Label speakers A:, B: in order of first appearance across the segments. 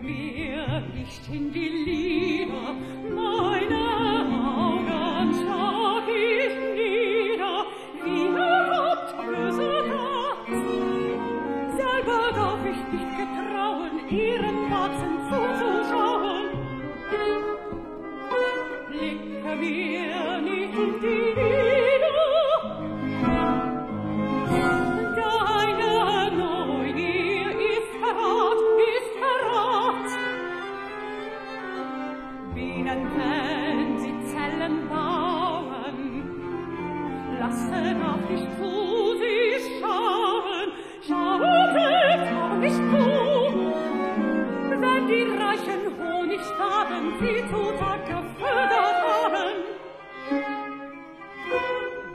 A: mir nicht in die Lieder, meine Augen schlag ich nieder, wie Gott gesagt. Selber darf ich nicht getrauen, ihren Herzen zuzuschauen. Blicke mir nicht in die Lieder, deine Neugier ist Verrat. Bienen, wenn sie Zellen bauen, lassen auf dich zu sie schauen, schauen nicht zu, wenn die reichen Honigstaben sie Zutat gefördert haben.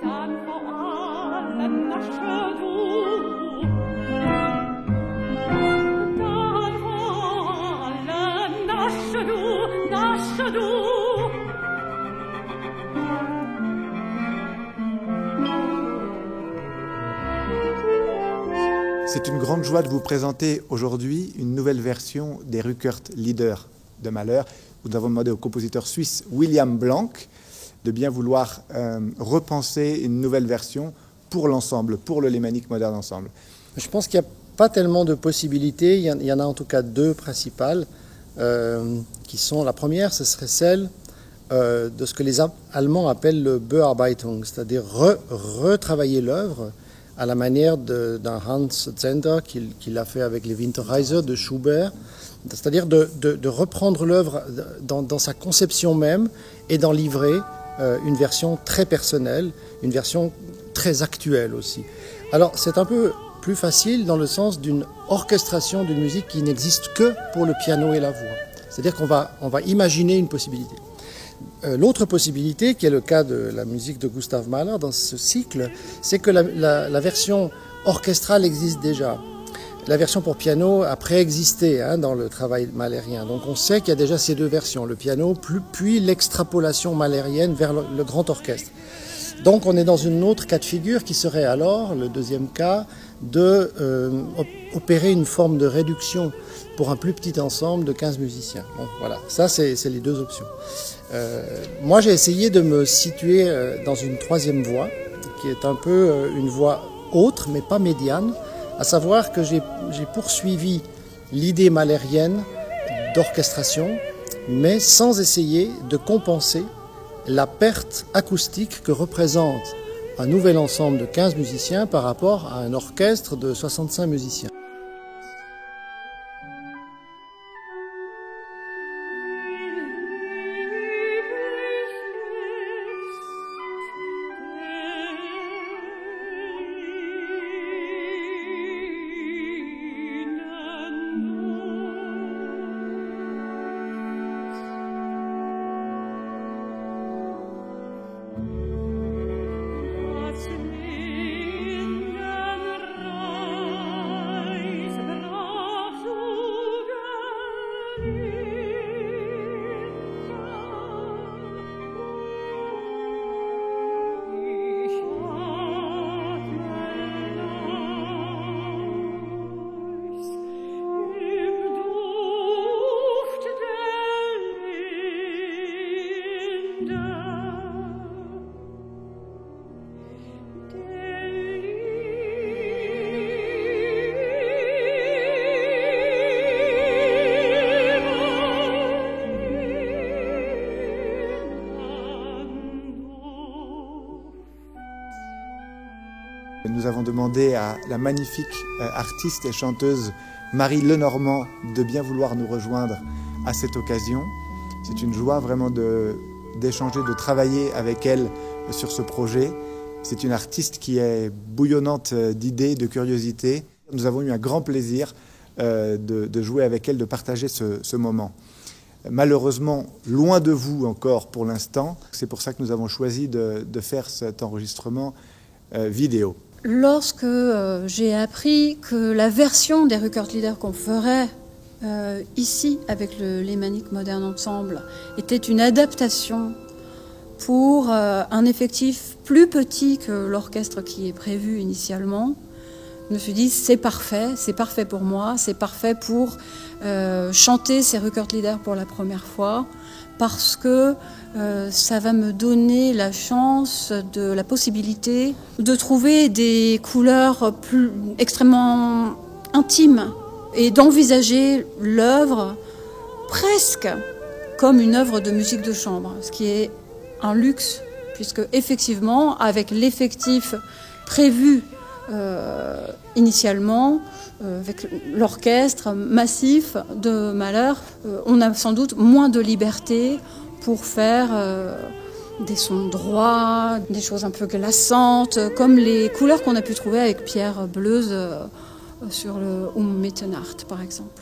A: Dann vor allem nasche du, dann vor allem nasche du, nasche du.
B: C'est une grande joie de vous présenter aujourd'hui une nouvelle version des Ruckert Lieder de Mahler. Nous avons demandé au compositeur suisse William Blanc de bien vouloir repenser une nouvelle version pour l'ensemble, pour le Lémanique Modern Ensemble.
C: Je pense qu'il n'y a pas tellement de possibilités. Il y en a en tout cas deux principales, qui sont, la première, ce serait celle de ce que les Allemands appellent le Bearbeitung, c'est-à-dire retravailler l'œuvre à la manière d'un Hans Zender qu'il a fait avec les Winterreise de Schubert, c'est-à-dire de reprendre l'œuvre dans sa conception même et d'en livrer une version très personnelle, une version très actuelle aussi. Alors c'est un peu plus facile dans le sens d'une orchestration d'une musique qui n'existe que pour le piano et la voix. C'est-à-dire qu'on va imaginer une possibilité. L'autre possibilité, qui est le cas de la musique de Gustav Mahler dans ce cycle, c'est que la version orchestrale existe déjà. La version pour piano a préexisté dans le travail mahlérien. Donc on sait qu'il y a déjà ces deux versions, le piano puis l'extrapolation mahlérienne vers le grand orchestre. Donc on est dans une autre cas de figure qui serait alors, le deuxième cas, d'opérer une forme de réduction pour un plus petit ensemble de 15 musiciens. Bon, voilà, ça c'est les deux options. Moi j'ai essayé de me situer dans une troisième voie, qui est un peu une voie autre mais pas médiane, à savoir que j'ai poursuivi l'idée mahlérienne d'orchestration, mais sans essayer de compenser la perte acoustique que représente un nouvel ensemble de 15 musiciens par rapport à un orchestre de 65 musiciens.
B: Nous avons demandé à la magnifique artiste et chanteuse Marie Lenormand de bien vouloir nous rejoindre à cette occasion. C'est une joie vraiment d'échanger, de travailler avec elle sur ce projet. C'est une artiste qui est bouillonnante d'idées, de curiosité. Nous avons eu un grand plaisir de jouer avec elle, de partager ce moment. Malheureusement, loin de vous encore pour l'instant. C'est pour ça que nous avons choisi de faire cet enregistrement vidéo.
D: Lorsque j'ai appris que la version des Ruckert Lieder qu'on ferait ici avec le Lémanique Modern Ensemble était une adaptation pour un effectif plus petit que l'orchestre qui est prévu initialement, Je me suis dit, c'est parfait pour moi, c'est parfait pour chanter ces Rückert-Lieder pour la première fois, parce que ça va me donner la chance, la possibilité de trouver des couleurs extrêmement intimes et d'envisager l'œuvre presque comme une œuvre de musique de chambre, ce qui est un luxe, puisque effectivement, avec l'effectif prévu initialement, avec l'orchestre massif de Mahler, on a sans doute moins de liberté pour faire des sons droits, des choses un peu glaçantes, comme les couleurs qu'on a pu trouver avec Pierre Bleuze sur le Mitternacht, par exemple.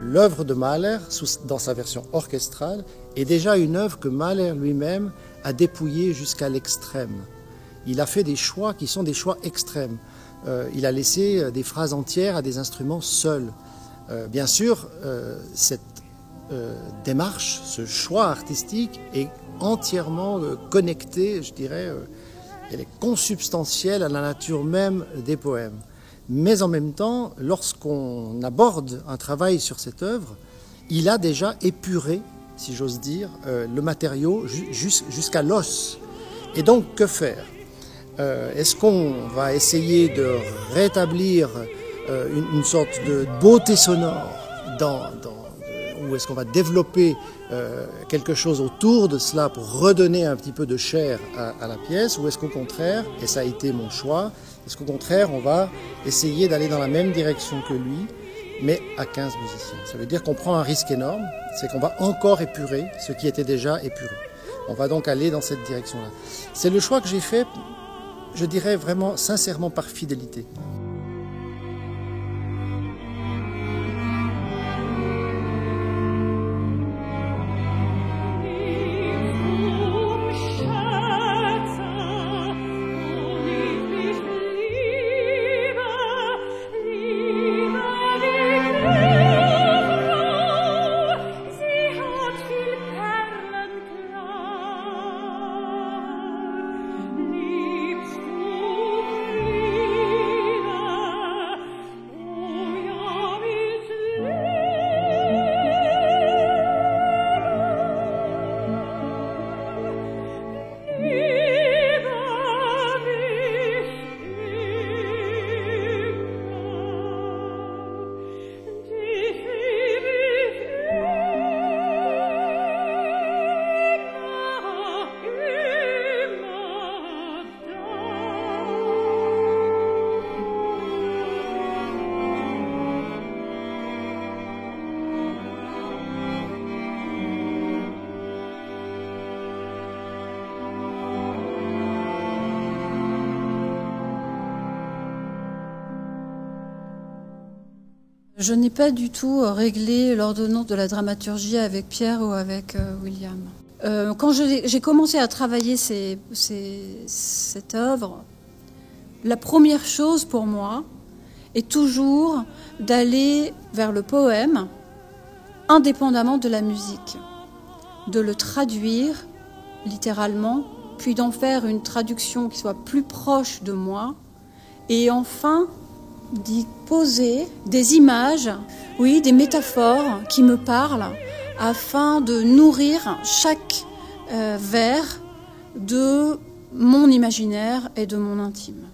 C: L'œuvre de Mahler, dans sa version orchestrale, est déjà une œuvre que Mahler lui-même a dépouillée jusqu'à l'extrême. Il a fait des choix qui sont des choix extrêmes. Il a laissé des phrases entières à des instruments seuls. Bien sûr, cette démarche, ce choix artistique est entièrement connecté, je dirais, elle est consubstantielle à la nature même des poèmes. Mais en même temps, lorsqu'on aborde un travail sur cette œuvre, il a déjà épuré, si j'ose dire, le matériau jusqu'à l'os. Et donc, que faire? Est-ce qu'on va essayer de rétablir une sorte de beauté sonore ou est-ce qu'on va développer quelque chose autour de cela pour redonner un petit peu de chair à la pièce, ou est-ce qu'au contraire, et ça a été mon choix, est-ce qu'au contraire on va essayer d'aller dans la même direction que lui, mais à 15 musiciens. Ça veut dire qu'on prend un risque énorme, c'est qu'on va encore épurer ce qui était déjà épuré. On va donc aller dans cette direction-là. C'est le choix que j'ai fait, je dirais vraiment sincèrement par fidélité.
A: Liebst du
D: Je n'ai pas du tout réglé l'ordonnance de la dramaturgie avec Pierre ou avec William. Quand j'ai commencé à travailler cette œuvre, la première chose pour moi est toujours d'aller vers le poème indépendamment de la musique, de le traduire littéralement, puis d'en faire une traduction qui soit plus proche de moi, et enfin d'y poser des images, oui, des métaphores qui me parlent, afin de nourrir chaque vers de mon imaginaire et de mon intime.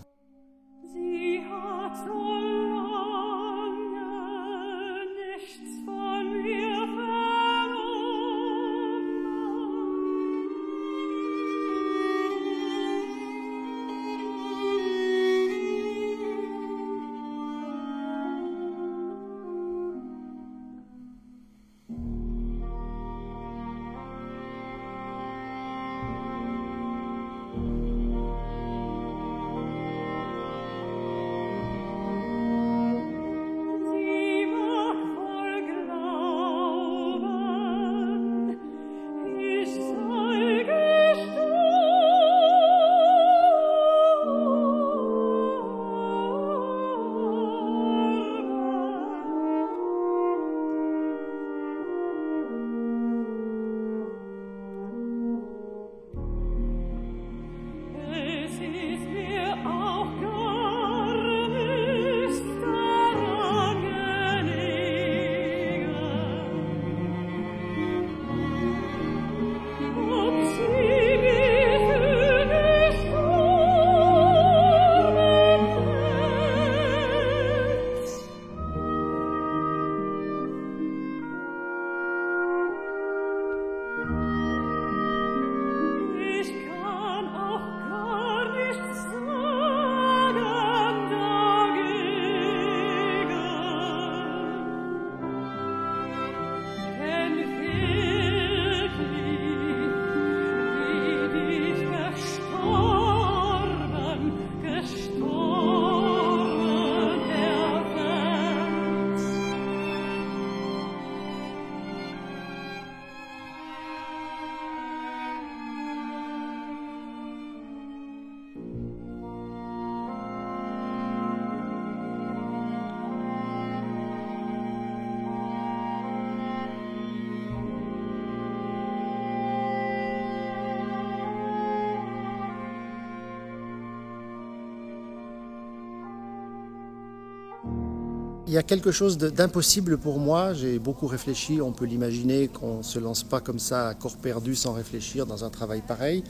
C: Il y a quelque chose d'impossible pour moi, j'ai beaucoup réfléchi, on peut l'imaginer qu'on ne se lance pas comme ça à corps perdu sans réfléchir dans un travail pareil.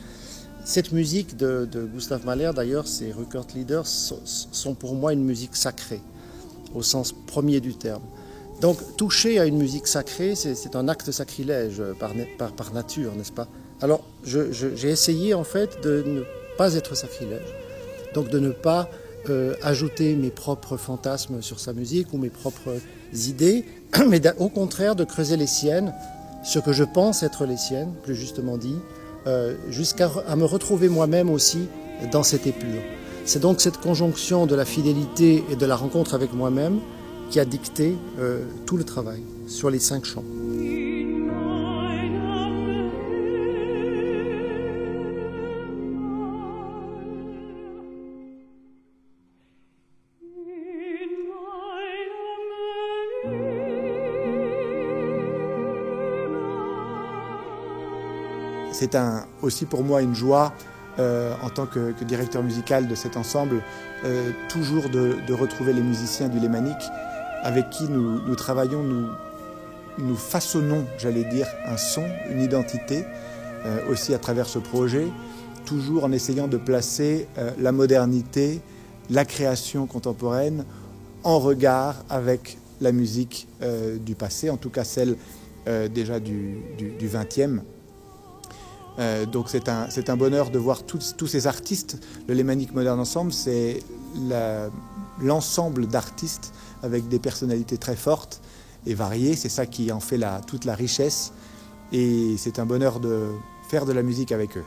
C: Cette musique de Gustav Mahler, d'ailleurs, ces Rückert-Lieder sont pour moi une musique sacrée, au sens premier du terme. Donc toucher à une musique sacrée, c'est un acte sacrilège par nature, n'est-ce pas? Alors j'ai essayé en fait de ne pas être sacrilège, donc de ne pas ajouter mes propres fantasmes sur sa musique ou mes propres idées, mais au contraire de creuser les siennes, ce que je pense être les siennes, plus justement dit, jusqu'à me retrouver moi-même aussi dans cette épure. C'est donc cette conjonction de la fidélité et de la rencontre avec moi-même qui a dicté tout le travail sur les 5 chants.
B: C'est aussi pour moi une joie, en tant que directeur musical de cet ensemble, toujours de retrouver les musiciens du Lémanique avec qui nous travaillons, nous façonnons, j'allais dire, un son, une identité, aussi à travers ce projet, toujours en essayant de placer la modernité, la création contemporaine en regard avec la musique du passé, en tout cas celle déjà du XXe. Donc c'est un bonheur de voir tous ces artistes. Le Lémanique Modern Ensemble, c'est l'ensemble d'artistes avec des personnalités très fortes et variées. C'est ça qui en fait toute la richesse. Et c'est un bonheur de faire de la musique avec eux.